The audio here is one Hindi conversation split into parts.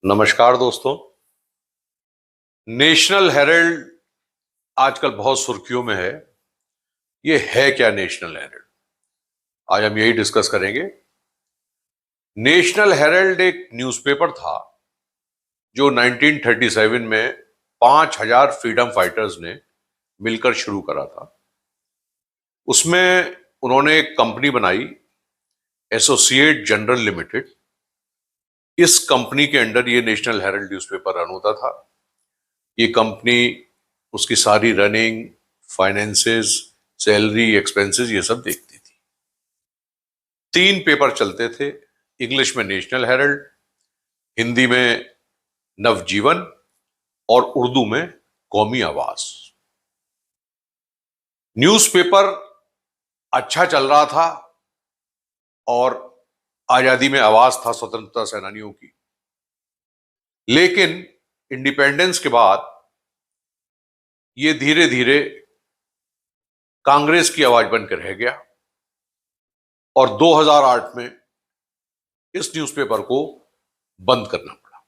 नमस्कार दोस्तों। नेशनल हेराल्ड आजकल बहुत सुर्खियों में है। ये है क्या नेशनल हेराल्ड? आज हम यही डिस्कस करेंगे। नेशनल हेराल्ड एक न्यूज़पेपर था जो 1937 में 5,000 फ्रीडम फाइटर्स ने मिलकर शुरू करा था। उसमें उन्होंने एक कंपनी बनाई, एसोसिएट जनरल लिमिटेड। इस कंपनी के अंडर ये नेशनल हेराल्ड न्यूज़पेपर रन होता था। ये कंपनी उसकी सारी रनिंग, फाइनेंसेस, सैलरी, एक्सपेंसेस ये सब देखती थी। 3 पेपर चलते थे। इंग्लिश में नेशनल हेराल्ड, हिंदी में नवजीवन और उर्दू में कौमी आवाज। न्यूज़पेपर अच्छा चल रहा था और आजादी में आवाज था स्वतंत्रता सेनानियों की। लेकिन इंडिपेंडेंस के बाद ये धीरे धीरे कांग्रेस की आवाज बनकर रह गया और 2008 में इस न्यूज़पेपर को बंद करना पड़ा।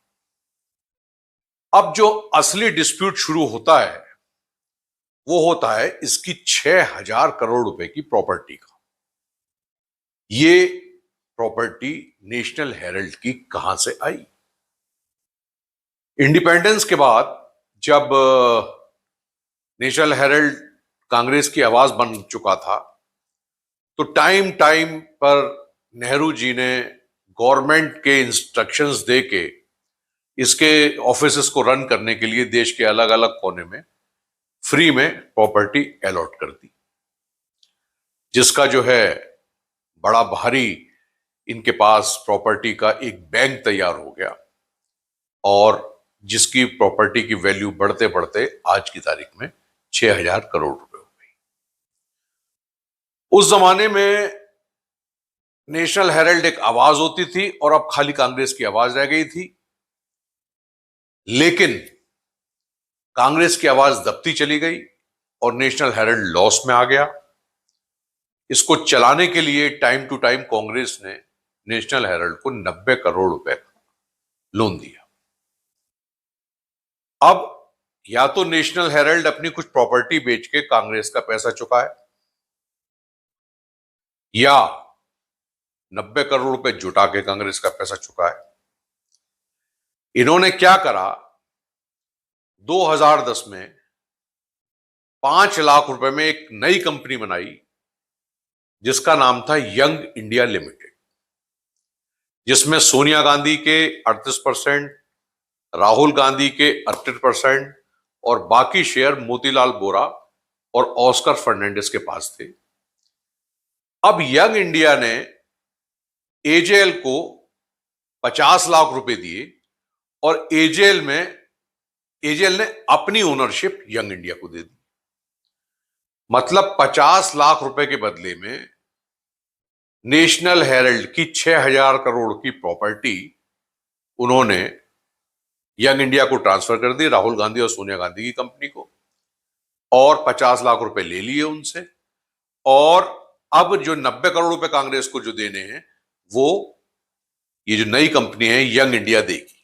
अब जो असली डिस्प्यूट शुरू होता है वो होता है इसकी 6,000 करोड़ रुपए की प्रॉपर्टी का। ये प्रॉपर्टी नेशनल हेराल्ड की कहां से आई? इंडिपेंडेंस के बाद जब नेशनल हेराल्ड कांग्रेस की आवाज बन चुका था तो टाइम टाइम पर नेहरू जी ने गवर्नमेंट के इंस्ट्रक्शंस दे के इसके ऑफिसेस को रन करने के लिए देश के अलग अलग कोने में फ्री में प्रॉपर्टी अलॉट कर दी, जिसका जो है बड़ा भारी इनके पास प्रॉपर्टी का एक बैंक तैयार हो गया और जिसकी प्रॉपर्टी की वैल्यू बढ़ते बढ़ते आज की तारीख में 6,000 करोड़ रुपए हो गई। उस जमाने में नेशनल हेराल्ड एक आवाज होती थी और अब खाली कांग्रेस की आवाज रह गई थी। लेकिन कांग्रेस की आवाज दबती चली गई और नेशनल हेराल्ड लॉस में आ गया। इसको चलाने के लिए टाइम टू टाइम कांग्रेस ने नेशनल हेराल्ड को 90 करोड़ रुपए का लोन दिया। अब या तो नेशनल हेराल्ड अपनी कुछ प्रॉपर्टी बेच के कांग्रेस का पैसा चुकाए या 90 करोड़ रुपए जुटा के कांग्रेस का पैसा चुकाए। इन्होंने क्या करा, 2010 में 5 लाख रुपए में एक नई कंपनी बनाई जिसका नाम था यंग इंडिया लिमिटेड, जिसमें सोनिया गांधी के 38%, राहुल गांधी के 38% और बाकी शेयर मोतीलाल वोरा और ऑस्कर फर्नांडिस के पास थे। अब यंग इंडिया ने एजेएल को 50 लाख रुपए दिए और एजेएल ने अपनी ओनरशिप यंग इंडिया को दे दी। मतलब 50 लाख रुपए के बदले में नेशनल हेराल्ड की 6,000 करोड़ की प्रॉपर्टी उन्होंने यंग इंडिया को ट्रांसफर कर दी, राहुल गांधी और सोनिया गांधी की कंपनी को, और 50 लाख रुपए ले लिए उनसे। और अब जो 90 करोड़ रुपए कांग्रेस को जो देने हैं वो ये जो नई कंपनी है यंग इंडिया देगी।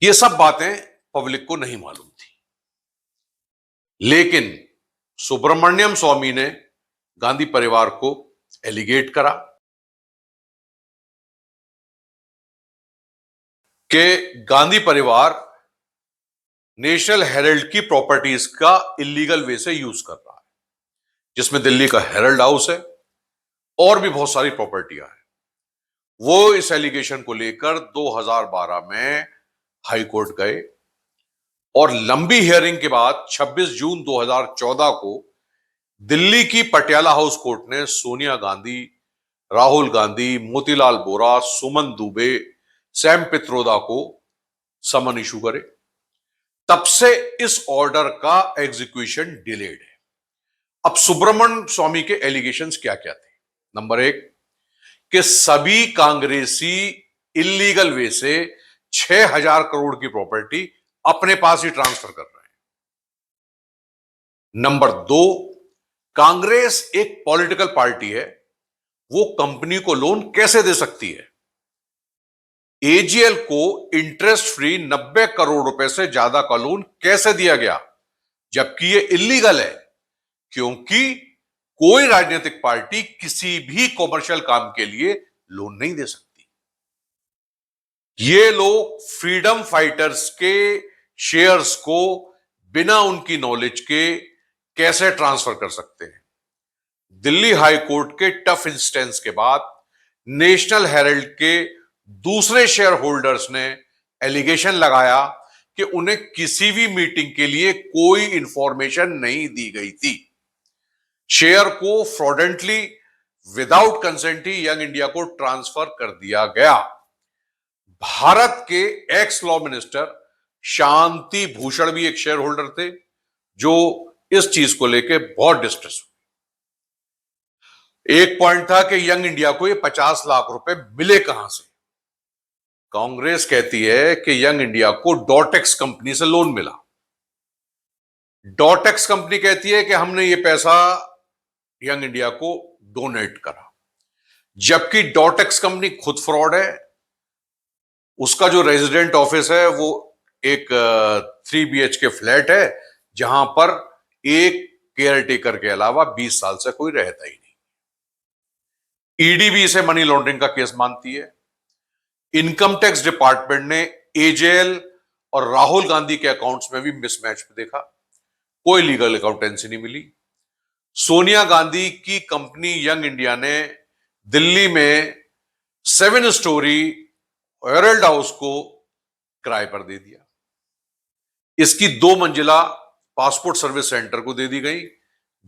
ये सब बातें पब्लिक को नहीं मालूम थी। लेकिन सुब्रमण्यम स्वामी ने गांधी परिवार को एलिगेट करा कि गांधी परिवार नेशनल हेराल्ड की प्रॉपर्टीज का इलीगल वे से यूज कर रहा है, जिसमें दिल्ली का हेराल्ड हाउस है और भी बहुत सारी प्रॉपर्टियां हैं। वो इस एलिगेशन को लेकर 2012 में हाई कोर्ट गए और लंबी हियरिंग के बाद 26 जून 2014 को दिल्ली की पटियाला हाउस कोर्ट ने सोनिया गांधी, राहुल गांधी, मोतीलाल वोरा, सुमन दुबे, सैम पित्रोदा को समन इशू करे। तब से इस ऑर्डर का एग्जीक्यूशन डिलेड है। अब सुब्रमण्यम स्वामी के एलिगेशंस क्या क्या थे? नंबर 1 कि सभी कांग्रेसी इलीगल वे से 6,000 करोड़ की प्रॉपर्टी अपने पास ही ट्रांसफर कर रहे हैं। नंबर 2, कांग्रेस एक पॉलिटिकल पार्टी है, वो कंपनी को लोन कैसे दे सकती है? एजीएल को इंटरेस्ट फ्री 90 करोड़ रुपए से ज्यादा का लोन कैसे दिया गया, जबकि यह इलीगल है, क्योंकि कोई राजनीतिक पार्टी किसी भी कॉमर्शियल काम के लिए लोन नहीं दे सकती। ये लोग फ्रीडम फाइटर्स के शेयर्स को बिना उनकी नॉलेज के कैसे ट्रांसफर कर सकते हैं। दिल्ली हाई कोर्ट के टफ इंस्टेंस के बाद नेशनल हेराल्ड के दूसरे शेयर होल्डर्स ने एलिगेशन लगाया कि उन्हें किसी भी मीटिंग के लिए कोई इंफॉर्मेशन नहीं दी गई थी। शेयर को फ्रॉडेंटली विदाउट कंसेंट ही यंग इंडिया को ट्रांसफर कर दिया गया। भारत के x law minister Shanti Bhushan भी एक शेयर होल्डर थे, जो इस चीज को लेकर बहुत डिस्ट्रेस हुए। एक पॉइंट था कि यंग इंडिया को ये 50 लाख रुपए मिले कहां से। कांग्रेस कहती है कि यंग इंडिया को डॉटेक्स कंपनी से लोन मिला। डॉटेक्स कंपनी कहती है कि हमने ये पैसा यंग इंडिया को डोनेट करा, जबकि डॉटेक्स कंपनी खुद फ्रॉड है। उसका जो रेजिडेंट ऑफिस है वो एक 3 BHK फ्लैट है, जहां पर एक केयरटेकर के अलावा 20 साल से कोई रहता ही नहीं। ईडी भी इसे मनी लॉन्ड्रिंग का केस मानती है। इनकम टैक्स डिपार्टमेंट ने एजेएल और राहुल गांधी के अकाउंट्स में भी मिसमैच देखा, कोई लीगल अकाउंटेंसी नहीं मिली। सोनिया गांधी की कंपनी यंग इंडिया ने दिल्ली में 7 स्टोरी हेरल्ड हाउस को किराए पर दे दिया। इसकी 2 मंजिला पासपोर्ट सर्विस सेंटर को दे दी गई,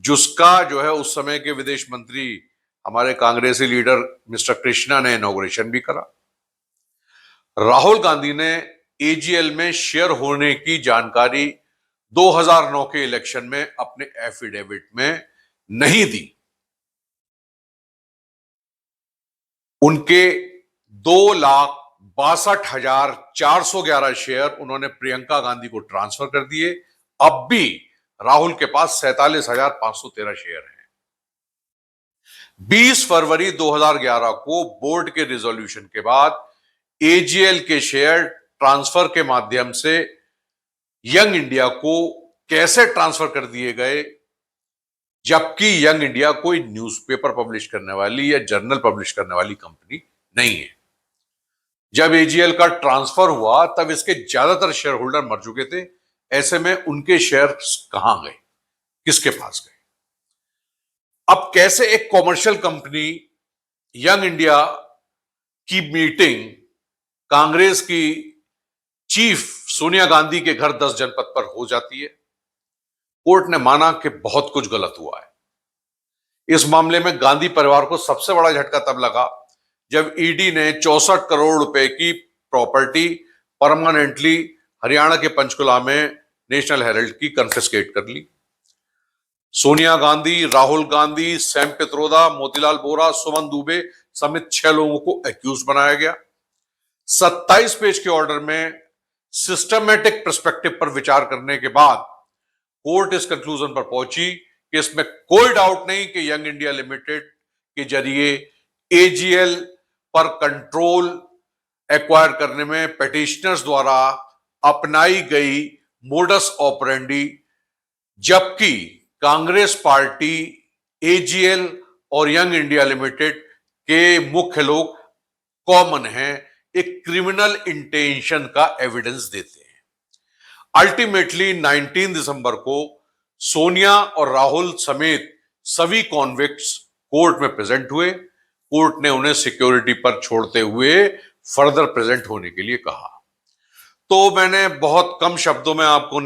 जिसका जो है उस समय के विदेश मंत्री हमारे कांग्रेसी लीडर मिस्टर कृष्णा ने इनॉग्रेशन भी करा। राहुल गांधी ने एजीएल में शेयर होने की जानकारी 2009 के इलेक्शन में अपने एफिडेविट में नहीं दी। उनके 2,62,411 शेयर उन्होंने प्रियंका गांधी को ट्रांसफर कर दिए। अब भी राहुल के पास 47,513 शेयर हैं। 20 फरवरी 2011 को बोर्ड के रिजोल्यूशन के बाद एजीएल के शेयर ट्रांसफर के माध्यम से यंग इंडिया को कैसे ट्रांसफर कर दिए गए, जबकि यंग इंडिया कोई न्यूज़पेपर पब्लिश करने वाली या जर्नल पब्लिश करने वाली कंपनी नहीं है। जब एजीएल का ट्रांसफर हुआ तब इसके ज्यादातर शेयर होल्डर मर चुके थे। ऐसे में उनके शेयर्स कहां गए, किसके पास गए? अब कैसे एक कॉमर्शियल कंपनी यंग इंडिया की मीटिंग कांग्रेस की चीफ सोनिया गांधी के घर 10 जनपद पर हो जाती है? कोर्ट ने माना कि बहुत कुछ गलत हुआ है। इस मामले में गांधी परिवार को सबसे बड़ा झटका तब लगा जब ईडी ने 64 करोड़ रुपए की प्रॉपर्टी परमानेंटली हरियाणा के पंचकुला में नेशनल हेराल्ड की कन्फिस्केट कर ली। सोनिया गांधी, राहुल गांधी, सैम पित्रोदा, मोतीलाल वोरा, सुमन दुबे समेत 6 लोगों को एक्यूज बनाया गया। 27 पेज के ऑर्डर में सिस्टमैटिक पर्सपेक्टिव पर विचार करने के बाद कोर्ट इस कंक्लूजन पर पहुंची कि इसमें कोई डाउट नहीं कि यंग इंडिया लिमिटेड के जरिए एजीएल पर कंट्रोल एक्वायर करने में पेटिशनर्स द्वारा अपनाई गई मोडस ऑपरेंडी, जबकि कांग्रेस पार्टी एजीएल और यंग इंडिया लिमिटेड के मुख्य लोग कॉमन हैं, एक क्रिमिनल इंटेंशन का एविडेंस देते हैं। अल्टीमेटली 19 दिसंबर को सोनिया और राहुल समेत सभी कॉन्विक्ट्स कोर्ट में प्रेजेंट हुए। कोर्ट ने उन्हें सिक्योरिटी पर छोड़ते हुए फर्दर प्रेजेंट होने के लिए कहा। तो मैंने बहुत कम शब्दों में आपको